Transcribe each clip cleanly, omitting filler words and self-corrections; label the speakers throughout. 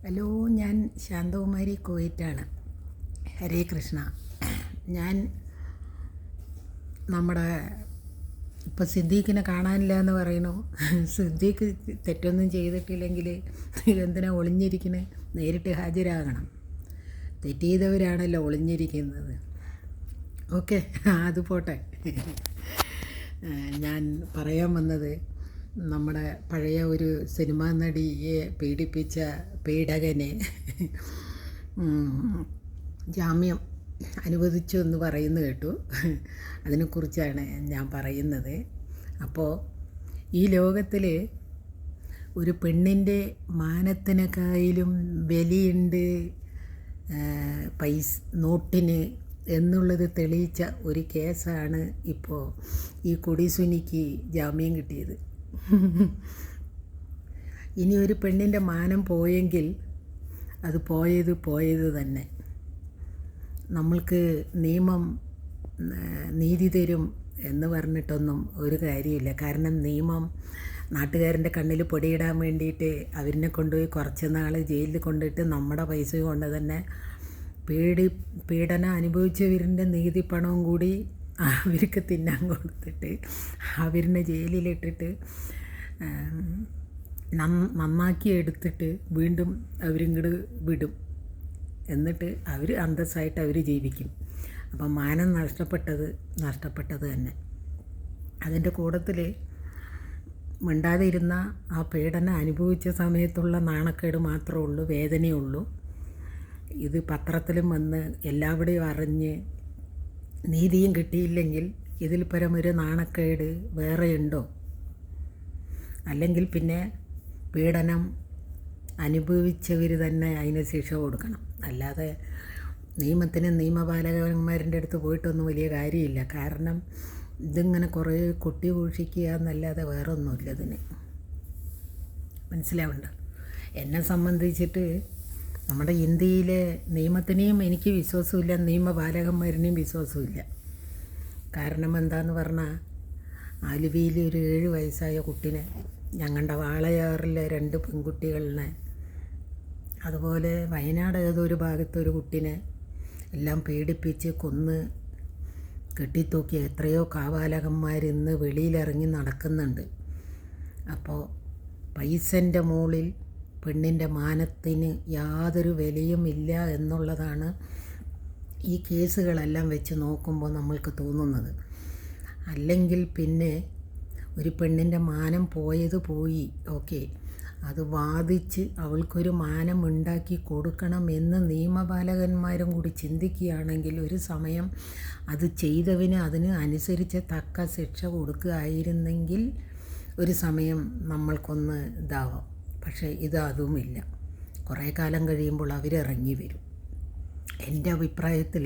Speaker 1: Hello, ഞാൻ ശാന്തകുമാരി കുവൈറ്റാണ്. ഹരേ കൃഷ്ണ. ഞാൻ നമ്മുടെ ഇപ്പോൾ സിദ്ദീഖിനെ കാണാനില്ല എന്ന് പറയുന്നു. സിദ്ദീഖ് തെറ്റൊന്നും ചെയ്തിട്ടില്ലെങ്കിൽ എന്തിനാ ഒളിഞ്ഞിരിക്കുന്നത്? നേരിട്ട് ഹാജരാകണം. തെറ്റ് ചെയ്തവരാണല്ലോ ഒളിഞ്ഞിരിക്കുന്നത്. ഓക്കെ, അത് പോട്ടെ. ഞാൻ പറയാൻ വന്നത് നമ്മുടെ പഴയ ഒരു സിനിമാ നടിയെ പീഡിപ്പിച്ച പീഡകനെ ജാമ്യം അനുവദിച്ചു എന്ന് പറയുന്നത് കേട്ടു. അതിനെക്കുറിച്ചാണ് ഞാൻ പറയുന്നത്. അപ്പോൾ ഈ ലോകത്തിൽ ഒരു പെണ്ണിൻ്റെ മാനത്തിനേക്കാളും വിലയുണ്ട് നോട്ടിന് എന്നുള്ളത് തെളിയിച്ച ഒരു കേസാണ് ഇപ്പോൾ ഈ കൊടിസുനിക്ക് ജാമ്യം കിട്ടിയത്. ഇനി ഒരു പെണ്ണിൻ്റെ മാനം പോയെങ്കിൽ അത് പോയത് തന്നെ. നമ്മൾക്ക് നിയമം നീതി തരും എന്ന് പറഞ്ഞിട്ടൊന്നും ഒരു കാര്യമില്ല. കാരണം നിയമം നാട്ടുകാരൻ്റെ കണ്ണിൽ പൊടിയിടാൻ വേണ്ടിയിട്ട് അവരിനെ കൊണ്ടുപോയി കുറച്ച് നാൾ ജയിലിൽ കൊണ്ടിട്ട് നമ്മുടെ പൈസ കൊണ്ട് തന്നെ പീഡനം അനുഭവിച്ചവരിൻ്റെ നികുതി പണവും കൂടി അവർക്ക് തിന്നാൻ കൊടുത്തിട്ട് അവരിനെ ജയിലിലിട്ടിട്ട് നന്നാക്കി എടുത്തിട്ട് വീണ്ടും അവരിങ്ങോട്ട് വിടും. എന്നിട്ട് അവർ അന്തസ്സായിട്ട് അവർ ജീവിക്കും. അപ്പം മാനം നഷ്ടപ്പെട്ടത് തന്നെ. അതിൻ്റെ കൂട്ടത്തിൽ മിണ്ടാതെ ഇരുന്ന ആ പീഡനം അനുഭവിച്ച സമയത്തുള്ള നാണക്കേട് മാത്രമേ ഉള്ളൂ, വേദനയുള്ളൂ. ഇത് പത്രത്തിലും വന്ന് എല്ലാവിടെയും അറിഞ്ഞ് നീതിയും കിട്ടിയില്ലെങ്കിൽ ഇതിൽ പരമൊരു നാണക്കേട് വേറെയുണ്ടോ? അല്ലെങ്കിൽ പിന്നെ പീഡനം അനുഭവിച്ചവർ തന്നെ അതിന് ശിക്ഷ കൊടുക്കണം. അല്ലാതെ നിയമപാലകന്മാരുടെ അടുത്ത് പോയിട്ടൊന്നും വലിയ കാര്യമില്ല. കാരണം ഇതിങ്ങനെ കുറേ കൊട്ടി ഘോഷിക്കുക എന്നല്ലാതെ വേറെ ഒന്നുമില്ല ഇതിന്. മനസ്സിലാവണ്ട. എന്നെ സംബന്ധിച്ചിട്ട് നമ്മുടെ ഇന്ത്യയിലെ നിയമത്തിനെയും എനിക്ക് വിശ്വാസമില്ല, നിയമപാലകന്മാരിനെയും വിശ്വാസമില്ല. കാരണം എന്താണെന്ന് പറഞ്ഞാൽ ആലുവയിൽ ഒരു 7 വയസ്സായ കുട്ടിനെ, ഞങ്ങളുടെ വാളയാറിലെ 2 പെൺകുട്ടികളിനെ, അതുപോലെ വയനാട് ഏതൊരു ഭാഗത്തൊരു കുട്ടിനെ എല്ലാം പീഡിപ്പിച്ച് കൊന്ന് കെട്ടിത്തൂക്കിയ എത്രയോ കാപാലകന്മാരിന്ന് വെളിയിലിറങ്ങി നടക്കുന്നുണ്ട്. അപ്പോൾ പൈസൻ്റെ മുകളിൽ പെണ്ണിൻ്റെ മാനത്തിന് യാതൊരു വിലയുമില്ല എന്നുള്ളതാണ് ഈ കേസുകളെല്ലാം വെച്ച് നോക്കുമ്പോൾ നമ്മൾക്ക് തോന്നുന്നത്. അല്ലെങ്കിൽ പിന്നെ ഒരു പെണ്ണിൻ്റെ മാനം പോയി, ഓക്കെ, അത് വാദിച്ച് അവൾക്കൊരു മാനം ഉണ്ടാക്കി കൊടുക്കണമെന്ന് നിയമപാലകന്മാരും കൂടി ചിന്തിക്കുകയാണെങ്കിൽ ഒരു സമയം അത് ചെയ്തവന് അതിന് അനുസരിച്ച് തക്ക ശിക്ഷ കൊടുക്കുകയായിരുന്നെങ്കിൽ ഒരു സമയം നമ്മൾക്കൊന്ന് ഇതാവാം. പക്ഷേ അതുമില്ല. കുറേ കാലം കഴിയുമ്പോൾ അവരിറങ്ങി വരും. എൻ്റെ അഭിപ്രായത്തിൽ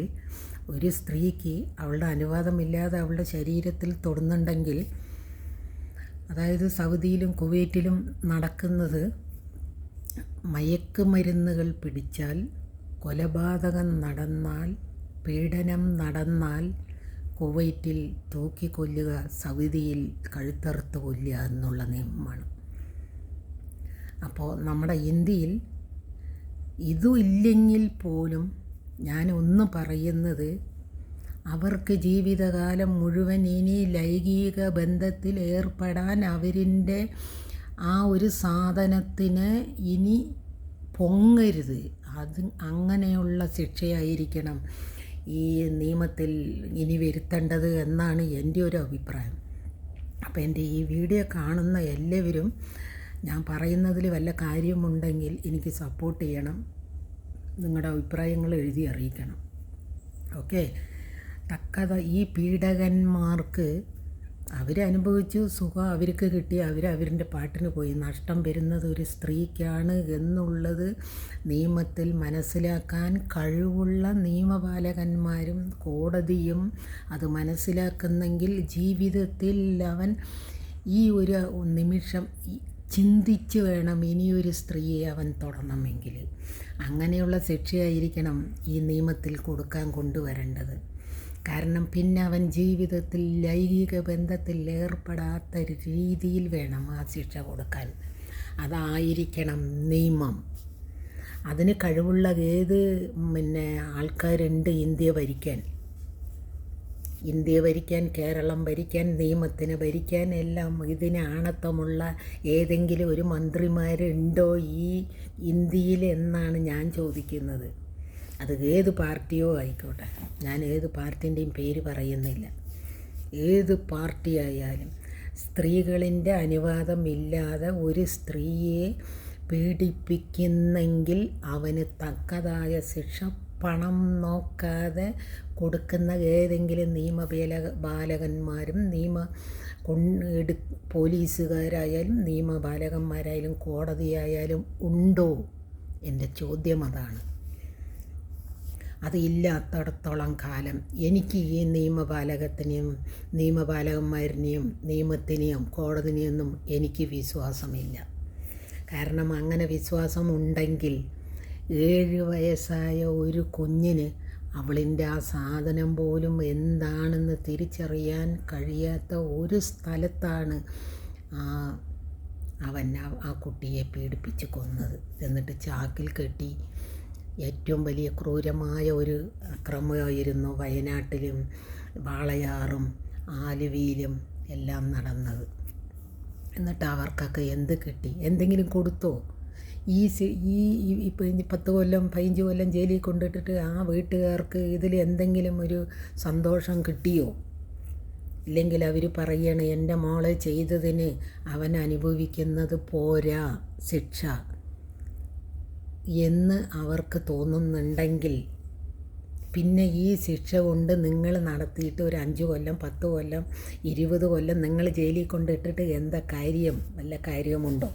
Speaker 1: ഒരു സ്ത്രീക്ക് അവളുടെ അനുവാദമില്ലാതെ അവളുടെ ശരീരത്തിൽ തൊടുന്നുണ്ടെങ്കിൽ, അതായത് സൗദിയിലും കുവൈറ്റിലും നടക്കുന്നത് മയക്കുമരുന്നുകൾ പിടിച്ചാൽ, കൊലപാതകം നടന്നാൽ, പീഡനം നടന്നാൽ കുവൈറ്റിൽ തൂക്കിക്കൊല്ലുക, സൗദിയിൽ കഴുത്തറുത്ത് കൊല്ലുക എന്നുള്ള നിയമമാണ്. അപ്പോൾ നമ്മുടെ ഇന്ത്യയിൽ ഇതും ഇല്ലെങ്കിൽ പോലും ഞാൻ ഒന്ന് പറയുന്നത്, അവർക്ക് ജീവിതകാലം മുഴുവൻ ഇനി ലൈംഗിക ബന്ധത്തിൽ ഏർപ്പെടാൻ അവരിൻ്റെ ആ ഒരു സാധനത്തിന് ഇനി പൊങ്ങരുത്. അത് അങ്ങനെയുള്ള ശിക്ഷയായിരിക്കണം ഈ നിയമത്തിൽ ഇനി വരുത്തേണ്ടത് എന്നാണ് എൻ്റെ ഒരു അഭിപ്രായം. അപ്പോൾ എൻ്റെ ഈ വീഡിയോ കാണുന്ന എല്ലാവരും ഞാൻ പറയുന്നതിൽ വല്ല കാര്യമുണ്ടെങ്കിൽ എനിക്ക് സപ്പോർട്ട് ചെയ്യണം. നിങ്ങളുടെ അഭിപ്രായങ്ങൾ എഴുതി അറിയിക്കണം. ഓക്കെ, ഈ പീഡകന്മാർക്ക് അവരനുഭവിച്ചു സുഖം അവർക്ക് കിട്ടി, അവരവരുടെ പാട്ടിന് പോയി. നഷ്ടം വരുന്നത് ഒരു സ്ത്രീക്കാണ് എന്നുള്ളത് നിയമത്തിൽ മനസ്സിലാക്കാൻ കഴിവുള്ള നിയമപാലകന്മാരും കോടതിയും അത് മനസ്സിലാക്കുന്നെങ്കിൽ ജീവിതത്തിൽ അവൻ ഈ ഒരു നിമിഷം ചിന്തിച്ച് വേണം ഇനിയൊരു സ്ത്രീയെ അവൻ തൊടണമെങ്കിൽ. അങ്ങനെയുള്ള ശിക്ഷയായിരിക്കണം ഈ നിയമത്തിൽ കൊണ്ടുവരേണ്ടത്. കാരണം പിന്നെ അവൻ ജീവിതത്തിൽ ലൈംഗിക ബന്ധത്തിൽ ഏർപ്പെടാത്ത രീതിയിൽ വേണം ആ ശിക്ഷ കൊടുക്കാൻ. അതായിരിക്കണം നിയമം. അതിന് കഴിവുള്ള ഏത് ആൾക്കാരുണ്ട് ഇന്ത്യ ഭരിക്കാൻ, കേരളം ഭരിക്കാൻ, നിയമത്തിന് ഭരിക്കാൻ, എല്ലാം ഇതിന് ആണത്തമുള്ള ഏതെങ്കിലും ഒരു മന്ത്രിമാരുണ്ടോ ഈ ഇന്ത്യയിൽ എന്നാണ് ഞാൻ ചോദിക്കുന്നത്. അത് ഏത് പാർട്ടിയോ ആയിക്കോട്ടെ, ഞാൻ ഏത് പാർട്ടിൻ്റെയും പേര് പറയുന്നില്ല. ഏത് പാർട്ടി ആയാലും സ്ത്രീകളിൻ്റെ അനുവാദമില്ലാതെ ഒരു സ്ത്രീയെ പീഡിപ്പിക്കുന്നെങ്കിൽ അവന് തക്കതായ ശിക്ഷ പണം നോക്കാതെ കൊടുക്കുന്ന ഏതെങ്കിലും ബാലകന്മാരും പോലീസുകാരായാലും നിയമപാലകന്മാരായാലും കോടതിയായാലും ഉണ്ടോ? എൻ്റെ ചോദ്യം അതാണ്. അത് ഇല്ലാത്തടത്തോളം കാലം എനിക്ക് ഈ നിയമപാലകന്മാരിനെയും നിയമത്തിനെയും കോടതിനെയൊന്നും എനിക്ക് വിശ്വാസമില്ല. കാരണം അങ്ങനെ വിശ്വാസം ഉണ്ടെങ്കിൽ 7 വയസ്സായ ഒരു കുഞ്ഞിന് അവളിൻ്റെ ആ സാധനം പോലും എന്താണെന്ന് തിരിച്ചറിയാൻ കഴിയാത്ത ഒരു സ്ഥലത്താണ് അവൻ ആ കുട്ടിയെ പീഡിപ്പിച്ച് കൊന്നത്. എന്നിട്ട് ചാക്കിൽ കെട്ടി. ഏറ്റവും വലിയ ക്രൂരമായ ഒരു അക്രമമായിരുന്നു വയനാട്ടിലും വാളയാറും ആലുവയിലും എല്ലാം നടന്നത്. എന്നിട്ട് അവർക്കൊക്കെ എന്ത് കിട്ടി? എന്തെങ്കിലും കൊടുത്തോ? ഇപ്പോൾ 10 കൊല്ലം 15 കൊല്ലം ജയിലിൽ കൊണ്ടിട്ടിട്ട് ആ വീട്ടുകാർക്ക് ഇതിൽ എന്തെങ്കിലും ഒരു സന്തോഷം കിട്ടിയോ? ഇല്ലെങ്കിൽ അവർ പറയണ എൻ്റെ മോളെ ചെയ്തതിന് അവൻ അനുഭവിക്കുന്നത് പോരാ ശിക്ഷ എന്ന് അവർക്ക് തോന്നുന്നുണ്ടെങ്കിൽ പിന്നെ ഈ ശിക്ഷ കൊണ്ട് നിങ്ങൾ നടത്തിയിട്ട് ഒരു 5 കൊല്ലം 10 കൊല്ലം 20 കൊല്ലം നിങ്ങൾ ജയിലിൽ കൊണ്ടിട്ടിട്ട് എന്താ കാര്യം? വല്ല കാര്യമുണ്ടോ?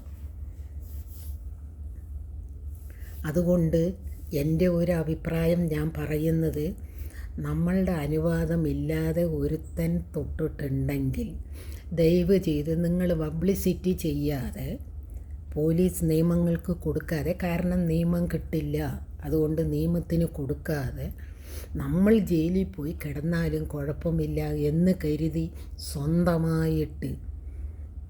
Speaker 1: അതുകൊണ്ട് എൻ്റെ ഒരു അഭിപ്രായം ഞാൻ പറയുന്നത്, നമ്മളുടെ അനുവാദമില്ലാതെ ഒരുത്തൻ തൊട്ടിട്ടുണ്ടെങ്കിൽ ദയവ് ചെയ്ത് നിങ്ങൾ പബ്ലിസിറ്റി ചെയ്യാതെ, പോലീസ് നിയമങ്ങൾക്ക് കൊടുക്കാതെ, കാരണം നിയമം കിട്ടില്ല, അതുകൊണ്ട് നിയമത്തിന് കൊടുക്കാതെ നമ്മൾ ജയിലിൽ പോയി കിടന്നാലും കുഴപ്പമില്ല എന്ന് കരുതി സ്വന്തമായിട്ട്,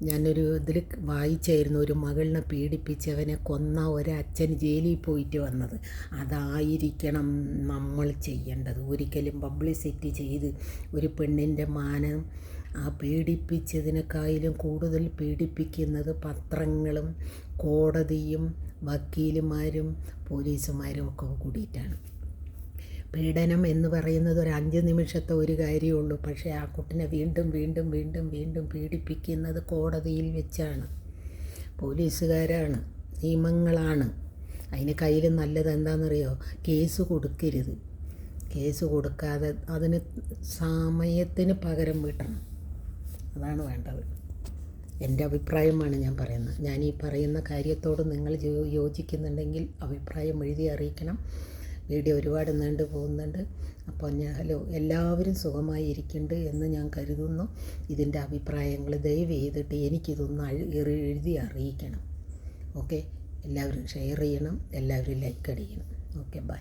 Speaker 1: ഞാനൊരു ഇതിൽ വായിച്ചായിരുന്നു, ഒരു മകളിനെ പീഡിപ്പിച്ചവനെ കൊന്ന ഒരച്ഛൻ ജയിലിൽ പോയിട്ട് വന്നത്. അതായിരിക്കണം നമ്മൾ ചെയ്യേണ്ടത്. ഒരിക്കലും പബ്ലിസിറ്റി ചെയ്ത് ഒരു പെണ്ണിൻ്റെ മാനം ആ പീഡിപ്പിച്ചതിനേക്കാളും കൂടുതൽ പീഡിപ്പിക്കുന്നത് പത്രങ്ങളും കോടതിയും വക്കീലുമാരും പോലീസുമാരും ഒക്കെ കൂടിയിട്ടാണ്. പീഡനം എന്ന് പറയുന്നത് ഒരു 5 നിമിഷത്തെ ഒരു കാര്യമുള്ളൂ. പക്ഷേ ആ കുട്ടിനെ വീണ്ടും വീണ്ടും വീണ്ടും വീണ്ടും പീഡിപ്പിക്കുന്നത് കോടതിയിൽ വെച്ചാണ്, പോലീസുകാരാണ്, നിയമങ്ങളാണ്. അതിന് കയ്യിൽ നല്ലത് എന്താണെന്നറിയോ? കേസ് കൊടുക്കരുത്. കേസ് കൊടുക്കാതെ അതിന് സമയത്തിന് പകരം വീട്ടണം. അതാണ് വേണ്ടത്. എൻ്റെ അഭിപ്രായമാണ് ഞാൻ പറയുന്നത്. ഞാൻ ഈ പറയുന്ന കാര്യത്തോട് നിങ്ങൾ യോജിക്കുന്നുണ്ടെങ്കിൽ അഭിപ്രായം എഴുതി അറിയിക്കണം. വീഡിയോ ഒരുപാട് നീണ്ടു പോകുന്നുണ്ട്. അപ്പോൾ എല്ലാവരും സുഖമായി ഇരിക്കുന്നുണ്ട് എന്ന് ഞാൻ കരുതുന്നു. ഇതിൻ്റെ അഭിപ്രായങ്ങൾ ദയവ് ചെയ്തിട്ട് എനിക്കിതൊന്ന് എഴുതി അറിയിക്കണം. ഓക്കെ, എല്ലാവരും ഷെയർ ചെയ്യണം, എല്ലാവരും ലൈക്ക് അടിക്കണം. Okay, by.